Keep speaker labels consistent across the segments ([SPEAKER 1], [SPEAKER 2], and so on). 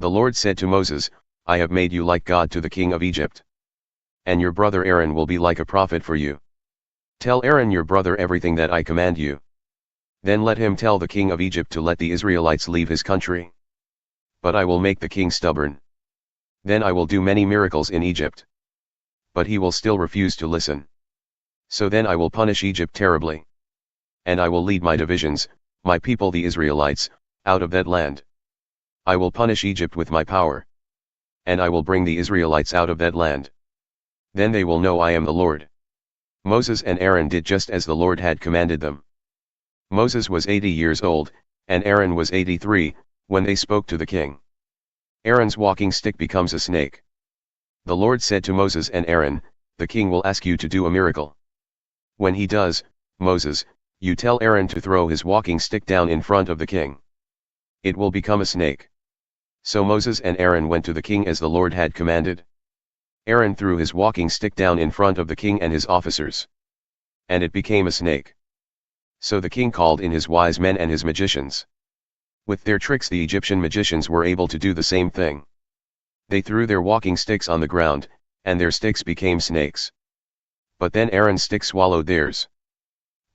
[SPEAKER 1] The Lord said to Moses, I have made you like God to the king of Egypt. And your brother Aaron will be like a prophet for you. Tell Aaron your brother everything that I command you. Then let him tell the king of Egypt to let the Israelites leave his country. But I will make the king stubborn. Then I will do many miracles in Egypt. But he will still refuse to listen. So then I will punish Egypt terribly. And I will lead my divisions, my people the Israelites, out of that land. I will punish Egypt with my power. And I will bring the Israelites out of that land. Then they will know I am the Lord. Moses and Aaron did just as the Lord had commanded them. Moses was 80 years old, and Aaron was 83, when they spoke to the king. Aaron's walking stick becomes a snake. The Lord said to Moses and Aaron, the king will ask you to do a miracle. When he does, Moses, you tell Aaron to throw his walking stick down in front of the king. It will become a snake. So Moses and Aaron went to the king as the Lord had commanded. Aaron threw his walking stick down in front of the king and his officers. And it became a snake. So the king called in his wise men and his magicians. With their tricks the Egyptian magicians were able to do the same thing. They threw their walking sticks on the ground, and their sticks became snakes. But then Aaron's stick swallowed theirs.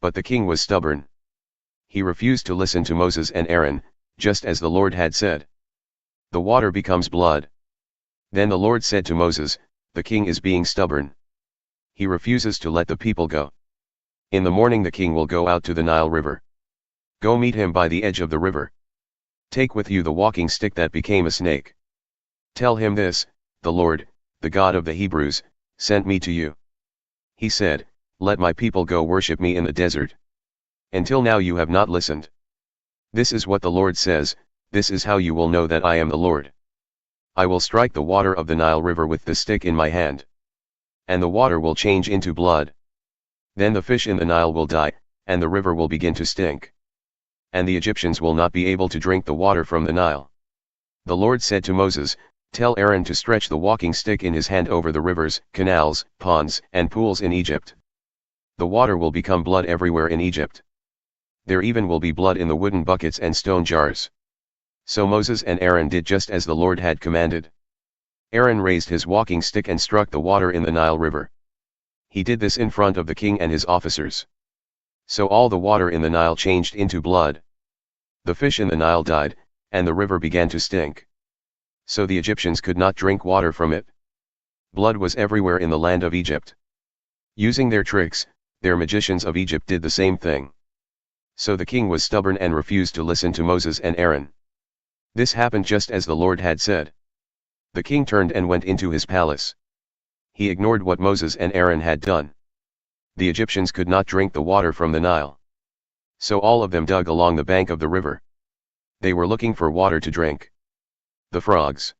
[SPEAKER 1] But the king was stubborn. He refused to listen to Moses and Aaron, just as the Lord had said. The water becomes blood. Then the Lord said to Moses, the king is being stubborn. He refuses to let the people go. In the morning the king will go out to the Nile River. Go meet him by the edge of the river. Take with you the walking stick that became a snake. Tell him this, the Lord, the God of the Hebrews, sent me to you. He said, let my people go worship me in the desert. Until now you have not listened. This is what the Lord says, this is how you will know that I am the Lord. I will strike the water of the Nile River with the stick in my hand. And the water will change into blood. Then the fish in the Nile will die, and the river will begin to stink. And the Egyptians will not be able to drink the water from the Nile. The Lord said to Moses, tell Aaron to stretch the walking stick in his hand over the rivers, canals, ponds, and pools in Egypt. The water will become blood everywhere in Egypt. There even will be blood in the wooden buckets and stone jars. So Moses and Aaron did just as the Lord had commanded. Aaron raised his walking stick and struck the water in the Nile River. He did this in front of the king and his officers. So all the water in the Nile changed into blood. The fish in the Nile died, and the river began to stink. So the Egyptians could not drink water from it. Blood was everywhere in the land of Egypt. Using their tricks, their magicians of Egypt did the same thing. So the king was stubborn and refused to listen to Moses and Aaron. This happened just as the Lord had said. The king turned and went into his palace. He ignored what Moses and Aaron had done. The Egyptians could not drink the water from the Nile. So all of them dug along the bank of the river. They were looking for water to drink. The frogs.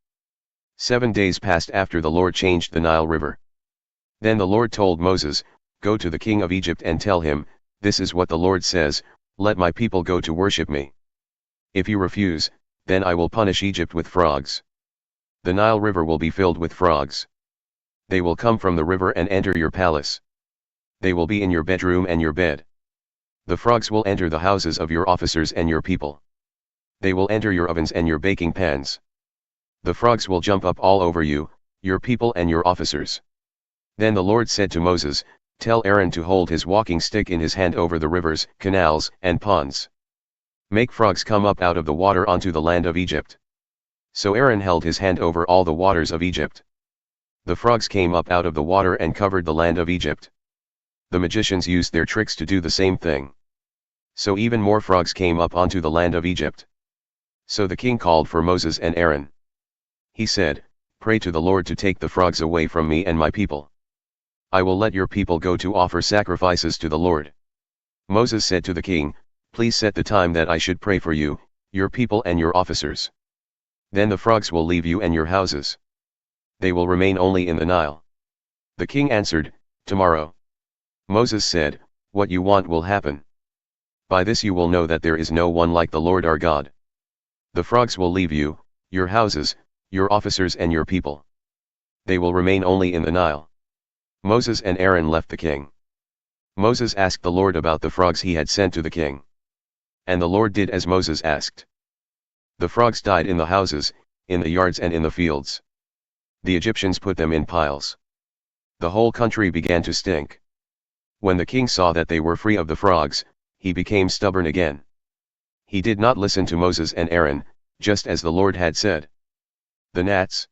[SPEAKER 1] 7 days passed after the Lord changed the Nile River. Then the Lord told Moses, go to the king of Egypt and tell him, this is what the Lord says, let my people go to worship me. If you refuse, then I will punish Egypt with frogs. The Nile River will be filled with frogs. They will come from the river and enter your palace. They will be in your bedroom and your bed. The frogs will enter the houses of your officers and your people. They will enter your ovens and your baking pans. The frogs will jump up all over you, your people and your officers. Then the Lord said to Moses, tell Aaron to hold his walking stick in his hand over the rivers, canals, and ponds. Make frogs come up out of the water onto the land of Egypt. So Aaron held his hand over all the waters of Egypt. The frogs came up out of the water and covered the land of Egypt. The magicians used their tricks to do the same thing. So even more frogs came up onto the land of Egypt. So the king called for Moses and Aaron. He said, pray to the Lord to take the frogs away from me and my people. I will let your people go to offer sacrifices to the Lord. Moses said to the king, please set the time that I should pray for you, your people and your officers. Then the frogs will leave you and your houses. They will remain only in the Nile. The king answered, tomorrow. Moses said, what you want will happen. By this you will know that there is no one like the Lord our God. The frogs will leave you, your houses, your officers and your people. They will remain only in the Nile. Moses and Aaron left the king. Moses asked the Lord about the frogs he had sent to the king. And the Lord did as Moses asked. The frogs died in the houses, in the yards and in the fields. The Egyptians put them in piles. The whole country began to stink. When the king saw that they were free of the frogs, he became stubborn again. He did not listen to Moses and Aaron, just as the Lord had said. The gnats.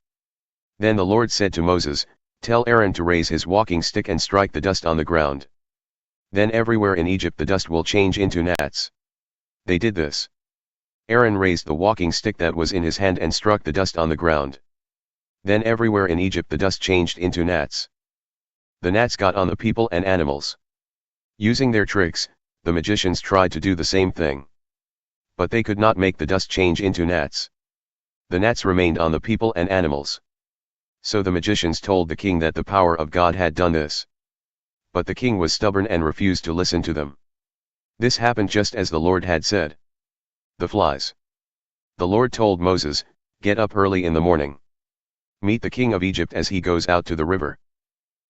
[SPEAKER 1] Then the Lord said to Moses, "Tell Aaron to raise his walking stick and strike the dust on the ground. Then everywhere in Egypt the dust will change into gnats." They did this. Aaron raised the walking stick that was in his hand and struck the dust on the ground. Then everywhere in Egypt the dust changed into gnats. The gnats got on the people and animals. Using their tricks, the magicians tried to do the same thing. But they could not make the dust change into gnats. The gnats remained on the people and animals. So the magicians told the king that the power of God had done this. But the king was stubborn and refused to listen to them. This happened just as the Lord had said. The flies. The Lord told Moses, "Get up early in the morning. Meet the king of Egypt as he goes out to the river.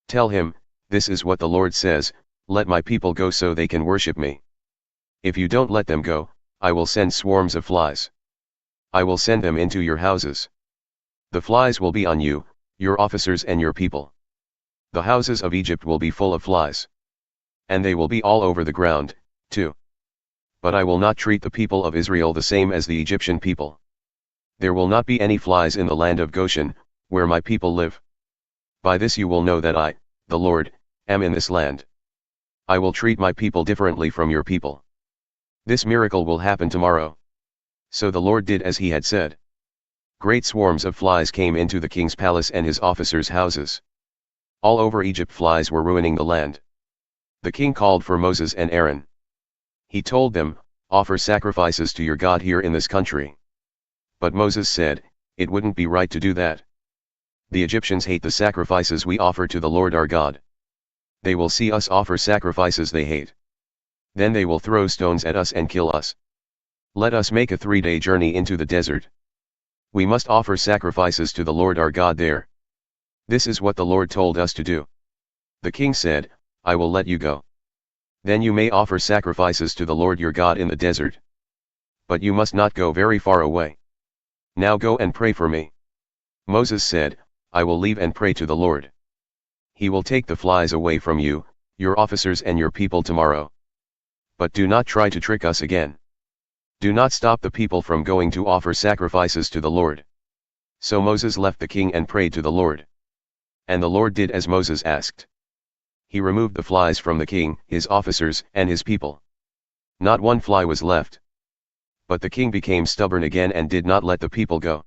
[SPEAKER 1] Tell him, 'This is what the Lord says, let my people go so they can worship me. If you don't let them go, I will send swarms of flies. I will send them into your houses. The flies will be on you, your officers and your people. The houses of Egypt will be full of flies. And they will be all over the ground, too. But I will not treat the people of Israel the same as the Egyptian people. There will not be any flies in the land of Goshen, where my people live. By this you will know that I, the Lord, am in this land. I will treat my people differently from your people. This miracle will happen tomorrow." So the Lord did as he had said. Great swarms of flies came into the king's palace and his officers' houses. All over Egypt flies were ruining the land. The king called for Moses and Aaron. He told them, "Offer sacrifices to your God here in this country." But Moses said, "It wouldn't be right to do that. The Egyptians hate the sacrifices we offer to the Lord our God. They will see us offer sacrifices they hate. Then they will throw stones at us and kill us. Let us make a 3-day journey into the desert. We must offer sacrifices to the Lord our God there. This is what the Lord told us to do." The king said, "I will let you go. Then you may offer sacrifices to the Lord your God in the desert. But you must not go very far away. Now go and pray for me." Moses said, "I will leave and pray to the Lord. He will take the flies away from you, your officers and your people tomorrow. But do not try to trick us again. Do not stop the people from going to offer sacrifices to the Lord." So Moses left the king and prayed to the Lord. And the Lord did as Moses asked. He removed the flies from the king, his officers, and his people. Not one fly was left. But the king became stubborn again and did not let the people go.